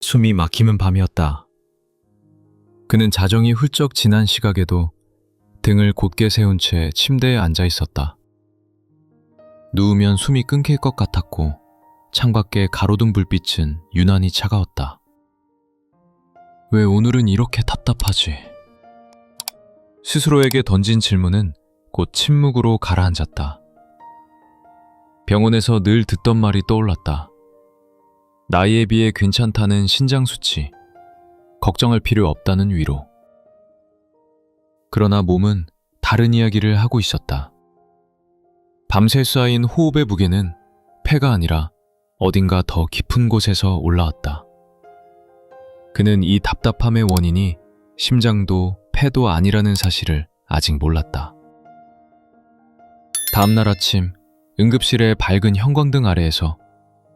숨이 막히는 밤이었다. 그는 자정이 훌쩍 지난 시각에도 등을 곧게 세운 채 침대에 앉아 있었다. 누우면 숨이 끊길 것 같았고 창밖의 가로등 불빛은 유난히 차가웠다. 왜 오늘은 이렇게 답답하지? 스스로에게 던진 질문은 곧 침묵으로 가라앉았다. 병원에서 늘 듣던 말이 떠올랐다. 나이에 비해 괜찮다는 신장 수치, 걱정할 필요 없다는 위로. 그러나 몸은 다른 이야기를 하고 있었다. 밤새 쌓인 호흡의 무게는 폐가 아니라 어딘가 더 깊은 곳에서 올라왔다. 그는 이 답답함의 원인이 심장도 폐도 아니라는 사실을 아직 몰랐다. 다음날 아침 응급실의 밝은 형광등 아래에서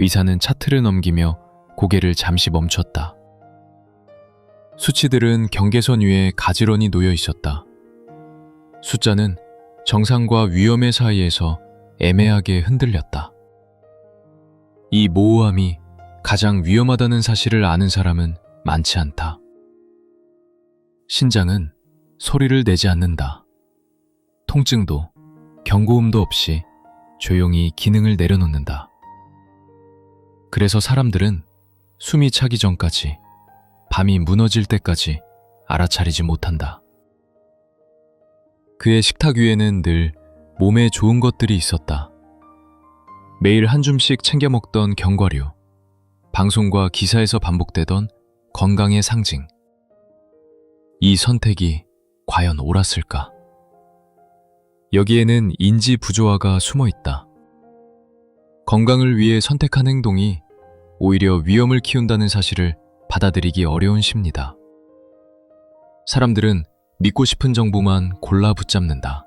의사는 차트를 넘기며 고개를 잠시 멈췄다. 수치들은 경계선 위에 가지런히 놓여 있었다. 숫자는 정상과 위험의 사이에서 애매하게 흔들렸다. 이 모호함이 가장 위험하다는 사실을 아는 사람은 많지 않다. 신장은 소리를 내지 않는다. 통증도 경고음도 없이 조용히 기능을 내려놓는다. 그래서 사람들은 숨이 차기 전까지, 밤이 무너질 때까지 알아차리지 못한다. 그의 식탁 위에는 늘 몸에 좋은 것들이 있었다. 매일 한 줌씩 챙겨 먹던 견과류, 방송과 기사에서 반복되던 건강의 상징. 이 선택이 과연 옳았을까? 여기에는 인지 부조화가 숨어 있다. 건강을 위해 선택한 행동이 오히려 위험을 키운다는 사실을 받아들이기 어려운 심리다. 사람들은 믿고 싶은 정보만 골라 붙잡는다.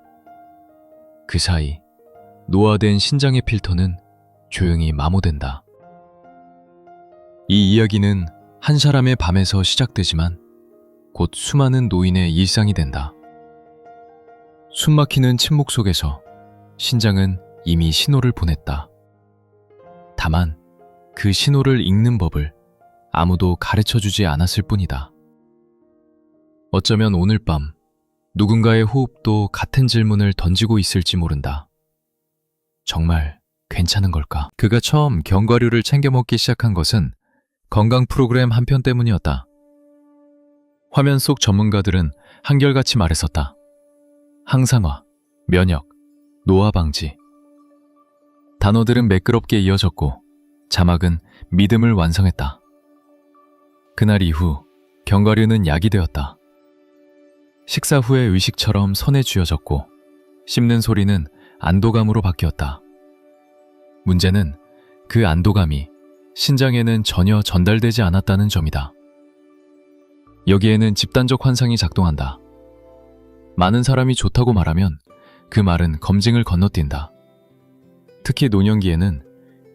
그 사이 노화된 신장의 필터는 조용히 마모된다. 이 이야기는 한 사람의 밤에서 시작되지만 곧 수많은 노인의 일상이 된다. 숨막히는 침묵 속에서 신장은 이미 신호를 보냈다. 다만 그 신호를 읽는 법을 아무도 가르쳐주지 않았을 뿐이다. 어쩌면 오늘 밤 누군가의 호흡도 같은 질문을 던지고 있을지 모른다. 정말 괜찮은 걸까? 그가 처음 견과류를 챙겨 먹기 시작한 것은 건강 프로그램 한 편 때문이었다. 화면 속 전문가들은 한결같이 말했었다. 항산화, 면역, 노화 방지. 단어들은 매끄럽게 이어졌고 자막은 믿음을 완성했다. 그날 이후 견과류는 약이 되었다. 식사 후의 의식처럼 손에 쥐어졌고 씹는 소리는 안도감으로 바뀌었다. 문제는 그 안도감이 신장에는 전혀 전달되지 않았다는 점이다. 여기에는 집단적 환상이 작동한다. 많은 사람이 좋다고 말하면 그 말은 검증을 건너뛴다. 특히 노년기에는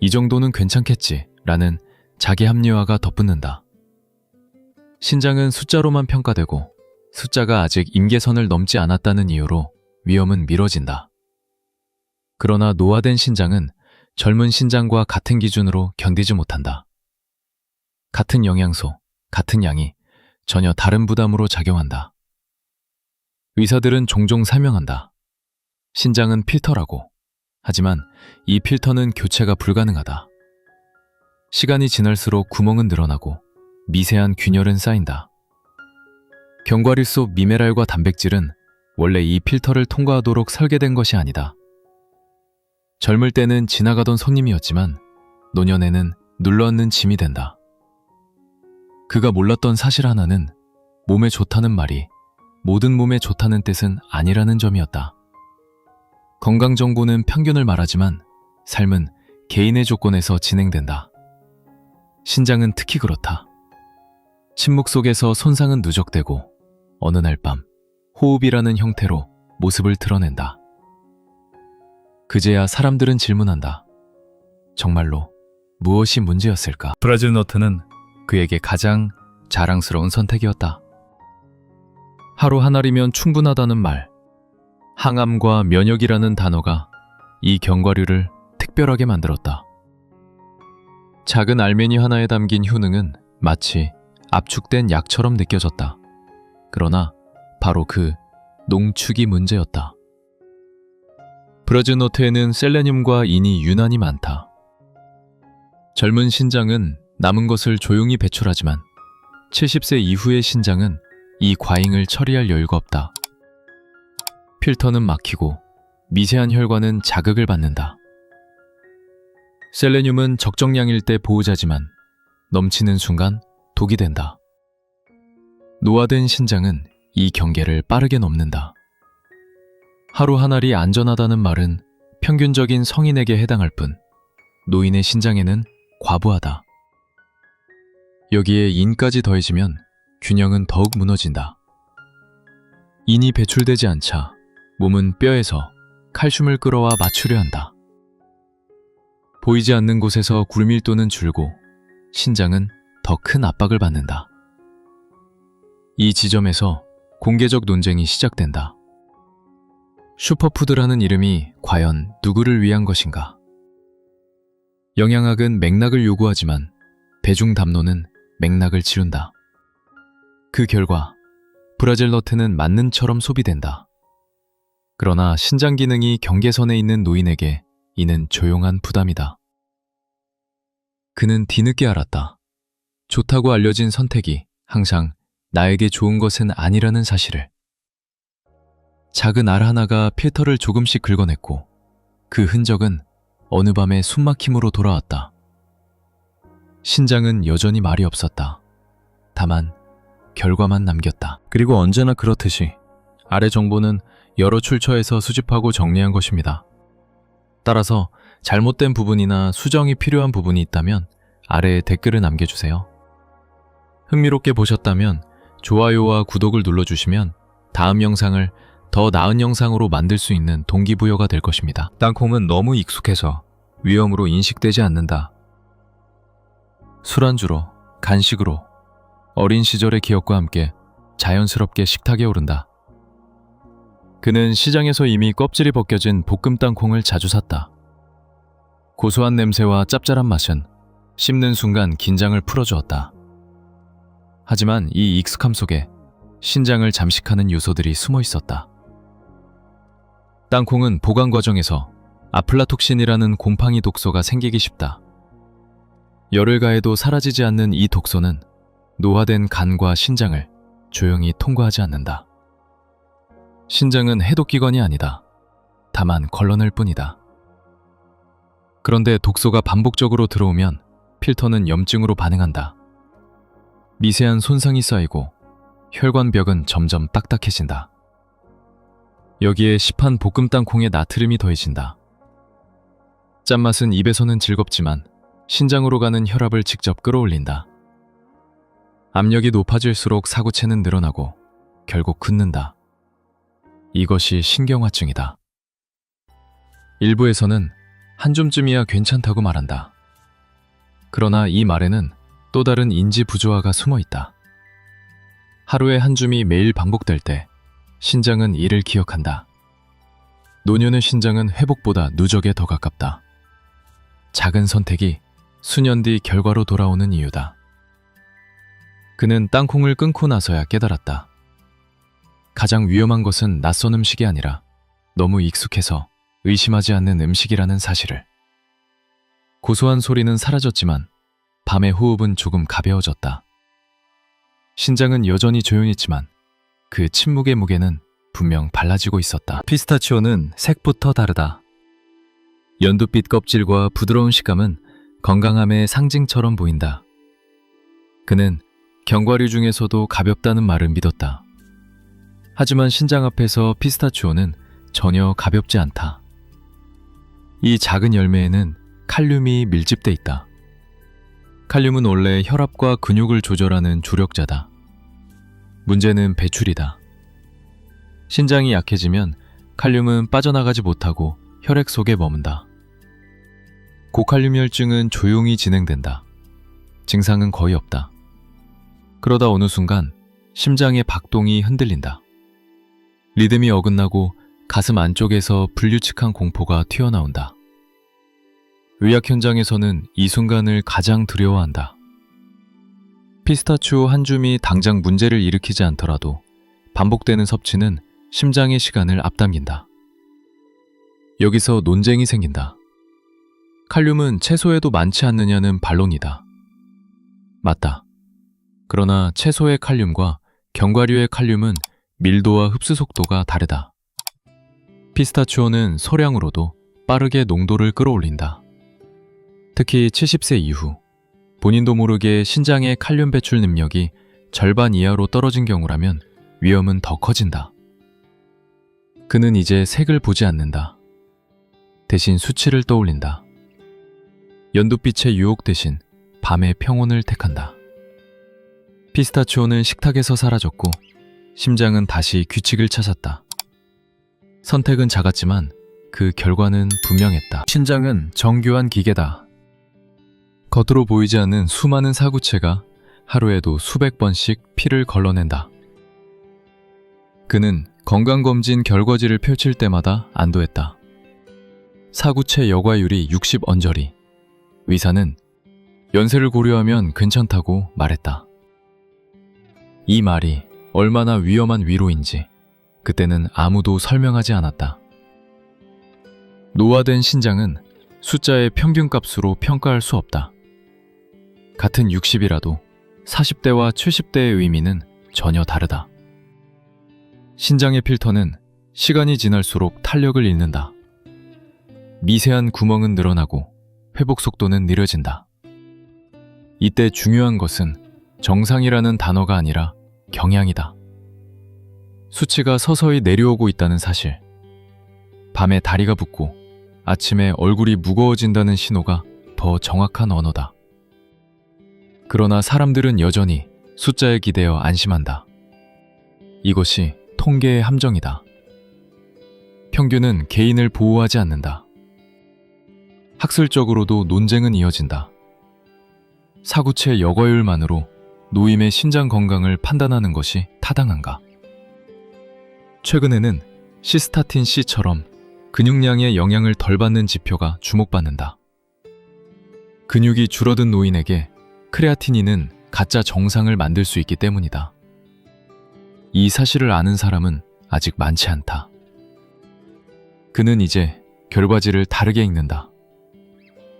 이 정도는 괜찮겠지 라는 자기 합리화가 덧붙는다. 신장은 숫자로만 평가되고 숫자가 아직 임계선을 넘지 않았다는 이유로 위험은 미뤄진다. 그러나 노화된 신장은 젊은 신장과 같은 기준으로 견디지 못한다. 같은 영양소, 같은 양이 전혀 다른 부담으로 작용한다. 의사들은 종종 설명한다. 신장은 필터라고. 하지만 이 필터는 교체가 불가능하다. 시간이 지날수록 구멍은 늘어나고 미세한 균열은 쌓인다. 견과류 속 미네랄과 단백질은 원래 이 필터를 통과하도록 설계된 것이 아니다. 젊을 때는 지나가던 손님이었지만 노년에는 눌러앉는 짐이 된다. 그가 몰랐던 사실 하나는 몸에 좋다는 말이 모든 몸에 좋다는 뜻은 아니라는 점이었다. 건강 정보는 평균을 말하지만 삶은 개인의 조건에서 진행된다. 신장은 특히 그렇다. 침묵 속에서 손상은 누적되고 어느 날 밤 호흡이라는 형태로 모습을 드러낸다. 그제야 사람들은 질문한다. 정말로 무엇이 문제였을까? 브라질 너트는 그에게 가장 자랑스러운 선택이었다. 하루 한 알이면 충분하다는 말, 항암과 면역이라는 단어가 이 견과류를 특별하게 만들었다. 작은 알맹이 하나에 담긴 효능은 마치 압축된 약처럼 느껴졌다. 그러나 바로 그 농축이 문제였다. 브라즈노트에는 셀레늄과 인이 유난히 많다. 젊은 신장은 남은 것을 조용히 배출하지만 70세 이후의 신장은 이 과잉을 처리할 여유가 없다. 필터는 막히고 미세한 혈관은 자극을 받는다. 셀레늄은 적정량일 때 보호자지만 넘치는 순간 독이 된다. 노화된 신장은 이 경계를 빠르게 넘는다. 하루 한 알이 안전하다는 말은 평균적인 성인에게 해당할 뿐 노인의 신장에는 과부하다. 여기에 인까지 더해지면 균형은 더욱 무너진다. 인이 배출되지 않자 몸은 뼈에서 칼슘을 끌어와 맞추려 한다. 보이지 않는 곳에서 굴밀도는 줄고 신장은 더 큰 압박을 받는다. 이 지점에서 공개적 논쟁이 시작된다. 슈퍼푸드라는 이름이 과연 누구를 위한 것인가? 영양학은 맥락을 요구하지만 배중 담론은 맥락을 지운다. 그 결과 브라질너트는 만능처럼 소비된다. 그러나 신장 기능이 경계선에 있는 노인에게 이는 조용한 부담이다. 그는 뒤늦게 알았다. 좋다고 알려진 선택이 항상 나에게 좋은 것은 아니라는 사실을. 작은 알 하나가 필터를 조금씩 긁어냈고 그 흔적은 어느 밤의 숨막힘으로 돌아왔다. 신장은 여전히 말이 없었다. 다만 결과만 남겼다. 그리고 언제나 그렇듯이 알의 정보는 여러 출처에서 수집하고 정리한 것입니다. 따라서 잘못된 부분이나 수정이 필요한 부분이 있다면 아래에 댓글을 남겨주세요. 흥미롭게 보셨다면 좋아요와 구독을 눌러주시면 다음 영상을 더 나은 영상으로 만들 수 있는 동기부여가 될 것입니다. 땅콩은 너무 익숙해서 위험으로 인식되지 않는다. 술안주로, 간식으로, 어린 시절의 기억과 함께 자연스럽게 식탁에 오른다. 그는 시장에서 이미 껍질이 벗겨진 볶음 땅콩을 자주 샀다. 고소한 냄새와 짭짤한 맛은 씹는 순간 긴장을 풀어주었다. 하지만 이 익숙함 속에 신장을 잠식하는 요소들이 숨어 있었다. 땅콩은 보관 과정에서 아플라톡신이라는 곰팡이 독소가 생기기 쉽다. 열을 가해도 사라지지 않는 이 독소는 노화된 간과 신장을 조용히 통과하지 않는다. 신장은 해독기관이 아니다. 다만 걸러낼 뿐이다. 그런데 독소가 반복적으로 들어오면 필터는 염증으로 반응한다. 미세한 손상이 쌓이고 혈관벽은 점점 딱딱해진다. 여기에 시판 볶음 땅콩에 나트륨이 더해진다. 짠맛은 입에서는 즐겁지만 신장으로 가는 혈압을 직접 끌어올린다. 압력이 높아질수록 사구체는 늘어나고 결국 굳는다. 이것이 신경화증이다. 일부에서는 한 줌쯤이야 괜찮다고 말한다. 그러나 이 말에는 또 다른 인지 부조화가 숨어 있다. 하루에 한 줌이 매일 반복될 때 신장은 이를 기억한다. 노년의 신장은 회복보다 누적에 더 가깝다. 작은 선택이 수년 뒤 결과로 돌아오는 이유다. 그는 땅콩을 끊고 나서야 깨달았다. 가장 위험한 것은 낯선 음식이 아니라 너무 익숙해서 의심하지 않는 음식이라는 사실을. 고소한 소리는 사라졌지만 밤의 호흡은 조금 가벼워졌다. 신장은 여전히 조용했지만 그 침묵의 무게는 분명 발라지고 있었다. 피스타치오는 색부터 다르다. 연두빛 껍질과 부드러운 식감은 건강함의 상징처럼 보인다. 그는 견과류 중에서도 가볍다는 말을 믿었다. 하지만 신장 앞에서 피스타치오는 전혀 가볍지 않다. 이 작은 열매에는 칼륨이 밀집돼 있다. 칼륨은 원래 혈압과 근육을 조절하는 주력자다. 문제는 배출이다. 신장이 약해지면 칼륨은 빠져나가지 못하고 혈액 속에 머문다. 고칼륨 혈증은 조용히 진행된다. 증상은 거의 없다. 그러다 어느 순간 심장의 박동이 흔들린다. 리듬이 어긋나고 가슴 안쪽에서 불규칙한 공포가 튀어나온다. 의학 현장에서는 이 순간을 가장 두려워한다. 피스타치오 한 줌이 당장 문제를 일으키지 않더라도 반복되는 섭취는 심장의 시간을 앞당긴다. 여기서 논쟁이 생긴다. 칼륨은 채소에도 많지 않느냐는 반론이다. 맞다. 그러나 채소의 칼륨과 견과류의 칼륨은 밀도와 흡수 속도가 다르다. 피스타치오는 소량으로도 빠르게 농도를 끌어올린다. 특히 70세 이후 본인도 모르게 신장의 칼륨 배출 능력이 절반 이하로 떨어진 경우라면 위험은 더 커진다. 그는 이제 색을 보지 않는다. 대신 수치를 떠올린다. 연두빛의 유혹 대신 밤의 평온을 택한다. 피스타치오는 식탁에서 사라졌고 심장은 다시 규칙을 찾았다. 선택은 작았지만 그 결과는 분명했다. 신장은 정교한 기계다. 겉으로 보이지 않는 수많은 사구체가 하루에도 수백 번씩 피를 걸러낸다. 그는 건강검진 결과지를 펼칠 때마다 안도했다. 사구체 여과율이 60 언저리. 의사는 연세를 고려하면 괜찮다고 말했다. 이 말이 얼마나 위험한 위로인지 그때는 아무도 설명하지 않았다. 노화된 신장은 숫자의 평균값으로 평가할 수 없다. 같은 60이라도 40대와 70대의 의미는 전혀 다르다. 신장의 필터는 시간이 지날수록 탄력을 잃는다. 미세한 구멍은 늘어나고 회복 속도는 느려진다. 이때 중요한 것은 정상이라는 단어가 아니라 경향이다. 수치가 서서히 내려오고 있다는 사실, 밤에 다리가 붓고 아침에 얼굴이 무거워진다는 신호가 더 정확한 언어다. 그러나 사람들은 여전히 숫자에 기대어 안심한다. 이것이 통계의 함정이다. 평균은 개인을 보호하지 않는다. 학술적으로도 논쟁은 이어진다. 사구체 여과율만으로 노인의 신장 건강을 판단하는 것이 타당한가? 최근에는 시스타틴 C처럼 근육량의 영향을 덜 받는 지표가 주목받는다. 근육이 줄어든 노인에게 크레아티닌은 가짜 정상을 만들 수 있기 때문이다. 이 사실을 아는 사람은 아직 많지 않다. 그는 이제 결과지를 다르게 읽는다.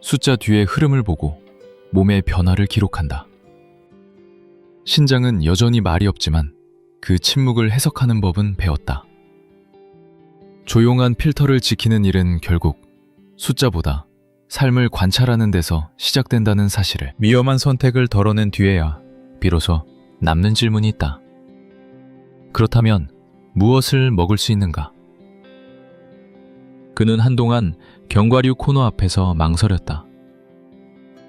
숫자 뒤의 흐름을 보고 몸의 변화를 기록한다. 신장은 여전히 말이 없지만 그 침묵을 해석하는 법은 배웠다. 조용한 필터를 지키는 일은 결국 숫자보다 삶을 관찰하는 데서 시작된다는 사실을 위험한 선택을 덜어낸 뒤에야 비로소 남는 질문이 있다. 그렇다면 무엇을 먹을 수 있는가? 그는 한동안 견과류 코너 앞에서 망설였다.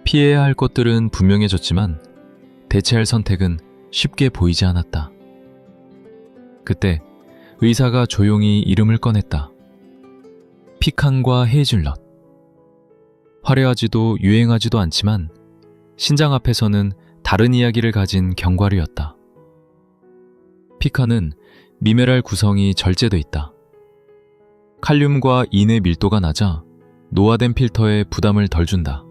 피해야 할 것들은 분명해졌지만 대체할 선택은 쉽게 보이지 않았다. 그때 의사가 조용히 이름을 꺼냈다. 피칸과 헤이즐넛. 화려하지도 유행하지도 않지만 신장 앞에서는 다른 이야기를 가진 견과류였다. 피칸은 미네랄 구성이 절제돼 있다. 칼륨과 인의 밀도가 낮아 노화된 필터에 부담을 덜 준다.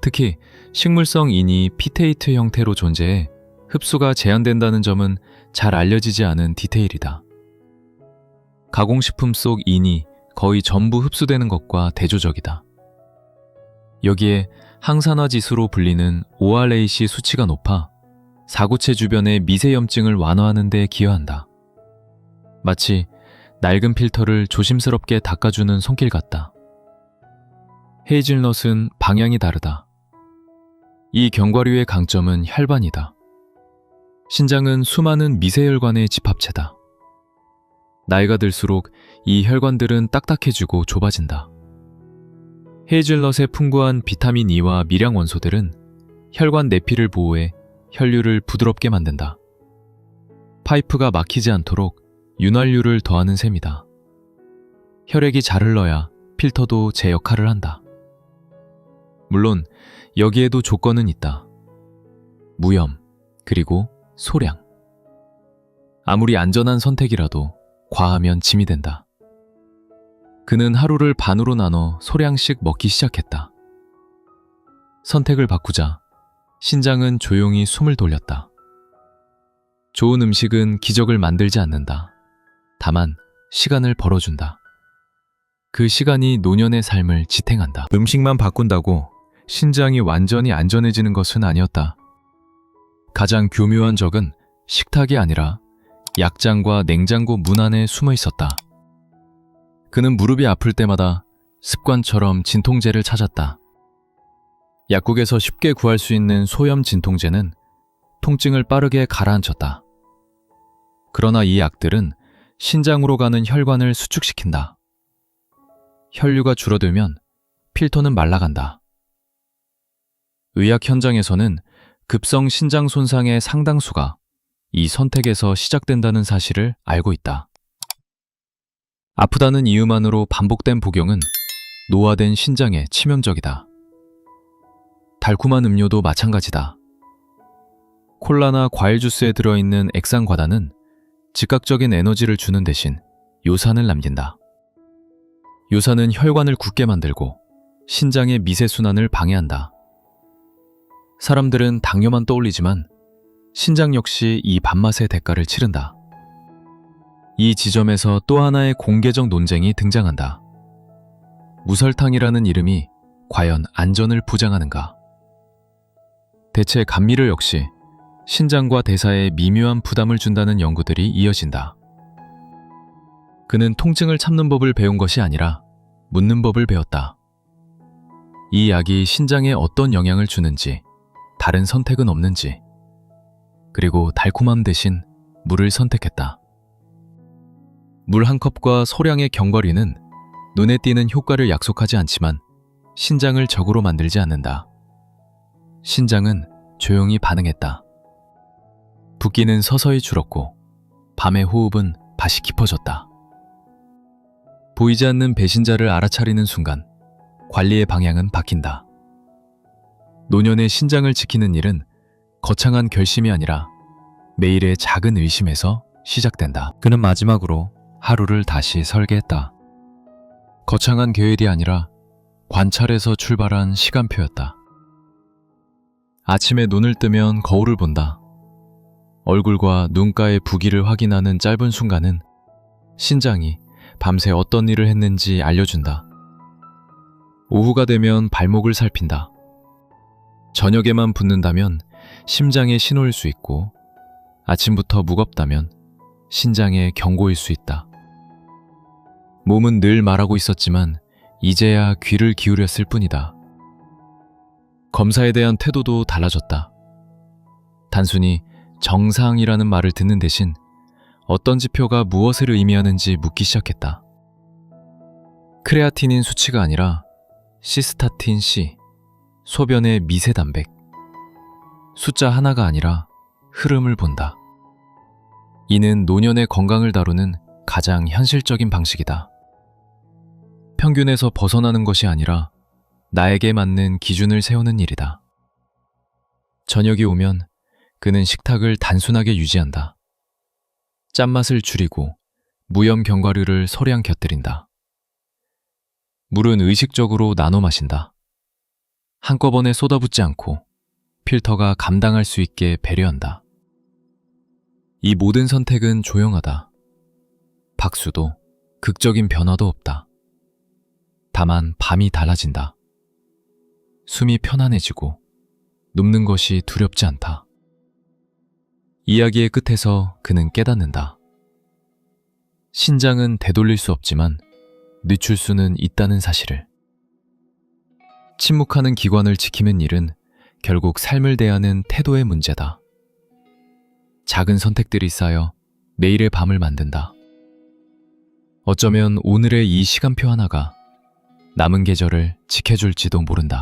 특히 식물성 인이 피테이트 형태로 존재해 흡수가 제한된다는 점은 잘 알려지지 않은 디테일이다. 가공식품 속 인이 거의 전부 흡수되는 것과 대조적이다. 여기에 항산화 지수로 불리는 ORAC 수치가 높아 사구체 주변의 미세염증을 완화하는 데 기여한다. 마치 낡은 필터를 조심스럽게 닦아주는 손길 같다. 헤이즐넛은 방향이 다르다. 이 견과류의 강점은 혈관이다. 신장은 수많은 미세혈관의 집합체다. 나이가 들수록 이 혈관들은 딱딱해지고 좁아진다. 헤이즐넛의 풍부한 비타민 E와 미량 원소들은 혈관 내피를 보호해 혈류를 부드럽게 만든다. 파이프가 막히지 않도록 윤활유를 더하는 셈이다. 혈액이 잘 흘러야 필터도 제 역할을 한다. 물론 여기에도 조건은 있다. 무염, 그리고 소량. 아무리 안전한 선택이라도 과하면 짐이 된다. 그는 하루를 반으로 나눠 소량씩 먹기 시작했다. 선택을 바꾸자 신장은 조용히 숨을 돌렸다. 좋은 음식은 기적을 만들지 않는다. 다만 시간을 벌어준다. 그 시간이 노년의 삶을 지탱한다. 음식만 바꾼다고 신장이 완전히 안전해지는 것은 아니었다. 가장 교묘한 적은 식탁이 아니라 약장과 냉장고 문 안에 숨어 있었다. 그는 무릎이 아플 때마다 습관처럼 진통제를 찾았다. 약국에서 쉽게 구할 수 있는 소염 진통제는 통증을 빠르게 가라앉혔다. 그러나 이 약들은 신장으로 가는 혈관을 수축시킨다. 혈류가 줄어들면 필터는 말라간다. 의학 현장에서는 급성 신장 손상의 상당수가 이 선택에서 시작된다는 사실을 알고 있다. 아프다는 이유만으로 반복된 복용은 노화된 신장에 치명적이다. 달콤한 음료도 마찬가지다. 콜라나 과일 주스에 들어있는 액상과다는 즉각적인 에너지를 주는 대신 요산을 남긴다. 요산은 혈관을 굳게 만들고 신장의 미세순환을 방해한다. 사람들은 당뇨만 떠올리지만 신장 역시 이 밥맛의 대가를 치른다. 이 지점에서 또 하나의 공개적 논쟁이 등장한다. 무설탕이라는 이름이 과연 안전을 보장하는가? 대체 감미료 역시 신장과 대사에 미묘한 부담을 준다는 연구들이 이어진다. 그는 통증을 참는 법을 배운 것이 아니라 묻는 법을 배웠다. 이 약이 신장에 어떤 영향을 주는지, 다른 선택은 없는지, 그리고 달콤함 대신 물을 선택했다. 물 한 컵과 소량의 견과류는 눈에 띄는 효과를 약속하지 않지만 신장을 적으로 만들지 않는다. 신장은 조용히 반응했다. 붓기는 서서히 줄었고 밤의 호흡은 다시 깊어졌다. 보이지 않는 배신자를 알아차리는 순간 관리의 방향은 바뀐다. 노년의 신장을 지키는 일은 거창한 결심이 아니라 매일의 작은 의심에서 시작된다. 그는 마지막으로 하루를 다시 설계했다. 거창한 계획이 아니라 관찰에서 출발한 시간표였다. 아침에 눈을 뜨면 거울을 본다. 얼굴과 눈가의 부기를 확인하는 짧은 순간은 신장이 밤새 어떤 일을 했는지 알려준다. 오후가 되면 발목을 살핀다. 저녁에만 붓는다면 심장의 신호일 수 있고 아침부터 무겁다면 신장의 경고일 수 있다. 몸은 늘 말하고 있었지만 이제야 귀를 기울였을 뿐이다. 검사에 대한 태도도 달라졌다. 단순히 정상이라는 말을 듣는 대신 어떤 지표가 무엇을 의미하는지 묻기 시작했다. 크레아티닌 수치가 아니라 시스타틴 C, 소변의 미세 단백. 숫자 하나가 아니라 흐름을 본다. 이는 노년의 건강을 다루는 가장 현실적인 방식이다. 평균에서 벗어나는 것이 아니라 나에게 맞는 기준을 세우는 일이다. 저녁이 오면 그는 식탁을 단순하게 유지한다. 짠맛을 줄이고 무염 견과류를 소량 곁들인다. 물은 의식적으로 나눠 마신다. 한꺼번에 쏟아붓지 않고 필터가 감당할 수 있게 배려한다. 이 모든 선택은 조용하다. 박수도 극적인 변화도 없다. 다만 밤이 달라진다. 숨이 편안해지고 눕는 것이 두렵지 않다. 이야기의 끝에서 그는 깨닫는다. 신장은 되돌릴 수 없지만 늦출 수는 있다는 사실을. 침묵하는 기관을 지키는 일은 결국 삶을 대하는 태도의 문제다. 작은 선택들이 쌓여 내일의 밤을 만든다. 어쩌면 오늘의 이 시간표 하나가 남은 계절을 지켜줄지도 모른다.